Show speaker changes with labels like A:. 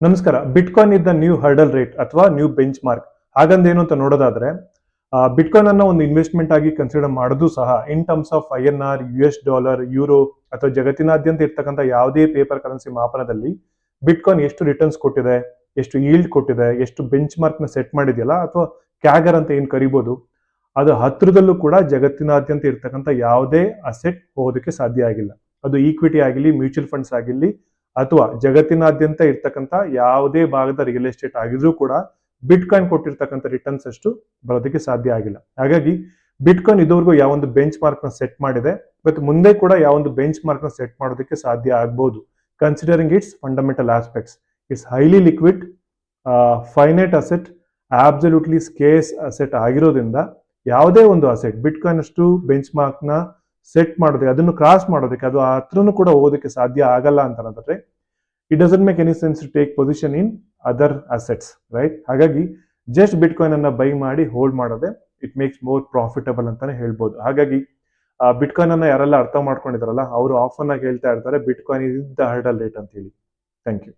A: ನಮಸ್ಕಾರ. ಬಿಟ್ಕಾಯಿನ್ ಇದ್ದ new hurdle rate ಅಥವಾ ನ್ಯೂ ಬೆಂಚ್ ಮಾರ್ಕ್ ಹಾಗಂದೇನು ಅಂತ ನೋಡೋದಾದ್ರೆ ಬಿಟ್ಕಾಯಿನ್ ಅನ್ನ ಒಂದು ಇನ್ವೆಸ್ಟ್ಮೆಂಟ್ ಆಗಿ ಕನ್ಸಿಡರ್ ಮಾಡೋದು ಸಹ in terms of INR, US$, euro ಅಥವಾ ಜಗತ್ತಿನಾದ್ಯಂತ ಇರ್ತಕ್ಕಂಥ ಯಾವುದೇ ಪೇಪರ್ ಕರೆನ್ಸಿ ಮಾಪನದಲ್ಲಿ ಬಿಟ್ಕಾಯಿನ್ ಎಷ್ಟು ರಿಟರ್ನ್ಸ್ ಕೊಟ್ಟಿದೆ, ಎಷ್ಟು ಈಲ್ಡ್ ಕೊಟ್ಟಿದೆ, ಎಷ್ಟು ಬೆಂಚ್ ಮಾರ್ಕ್ ನ ಸೆಟ್ ಮಾಡಿದೆಯಲ್ಲ ಅಥವಾ ಕ್ಯಾಗರ್ ಅಂತ ಏನ್ ಕರಿಬಹುದು, ಅದು ಹತ್ರದಲ್ಲೂ ಕೂಡ ಜಗತ್ತಿನಾದ್ಯಂತ ಇರ್ತಕ್ಕಂಥ ಯಾವುದೇ ಅಸೆಟ್ ಹೋಗೋದಕ್ಕೆ ಸಾಧ್ಯ ಆಗಿಲ್ಲ. ಅದು ಈಕ್ವಿಟಿ ಆಗಿರ್ಲಿ, ಮ್ಯೂಚುವಲ್ ಫಂಡ್ಸ್ ಆಗಿರ್ಲಿ ಅಥವಾ ಜಗತ್ತಿನಾದ್ಯಂತ ಇರ್ತಕ್ಕಂಥ ಯಾವುದೇ ಭಾಗದ ರಿಯಲ್ ಎಸ್ಟೇಟ್ ಆಗಿದ್ರೂ ಕೂಡ ಬಿಟ್ಕಾಯಿನ್ ಕೊಟ್ಟಿರ್ತಕ್ಕಂಥ ರಿಟರ್ನ್ಸ್ ಅಷ್ಟು ಬರೋದಕ್ಕೆ ಸಾಧ್ಯ ಆಗಿಲ್ಲ. ಹಾಗಾಗಿ ಬಿಟ್ಕಾಯಿನ್ ಇದುವರೆಗೂ ಯಾವೊಂದು ಬೆಂಚ್ ಮಾರ್ಕ್ ನ ಸೆಟ್ ಮಾಡಿದೆ, ಮತ್ತು ಮುಂದೆ ಕೂಡ ಯಾವೊಂದು ಬೆಂಚ್ ಮಾರ್ಕ್ ನ ಸೆಟ್ ಮಾಡೋದಕ್ಕೆ ಸಾಧ್ಯ ಆಗ್ಬಹುದು. Considering it's fundamental aspects, it's highly liquid, finite asset, absolutely scarce asset ಆಗಿರೋದ್ರಿಂದ ಯಾವುದೇ ಒಂದು ಅಸೆಟ್ ಬಿಟ್ಕಾಯಿನ್ ಅಷ್ಟು ಬೆಂಚ್ ಮಾರ್ಕ್ ನ ಸೆಟ್ ಮಾಡೋದಕ್ಕೆ, ಅದನ್ನು ಕ್ರಾಸ್ ಮಾಡೋದಕ್ಕೆ, ಅದು ಹತ್ರನೂ ಕೂಡ ಹೋಗೋದಕ್ಕೆ ಸಾಧ್ಯ ಆಗಲ್ಲ ಅಂತ ಅಂದ್ರೆ it doesn't make any sense to take position in other assets, right? ಹಾಗಾಗಿ ಜಸ್ಟ್ ಬಿಟ್ಕಾಯಿನ್ ಅನ್ನ ಬೈ ಮಾಡಿ ಹೋಲ್ಡ್ ಮಾಡೋದೇ ಇಟ್ ಮೇಕ್ಸ್ ಮೋರ್ ಪ್ರಾಫಿಟಬಲ್ ಅಂತಾನೆ ಹೇಳ್ಬೋದು. ಹಾಗಾಗಿ ಬಿಟ್ಕಾಯಿನ್ ಅನ್ನ ಯಾರೆಲ್ಲ ಅರ್ಥ ಮಾಡ್ಕೊಂಡಿದಾರಲ್ಲ ಅವರು ಆಫನ್ ಆಗಿ ಹೇಳ್ತಾ ಇರ್ತಾರೆ bitcoin is the hurdle rate ಅಂತ ಹೇಳಿ. Thank you.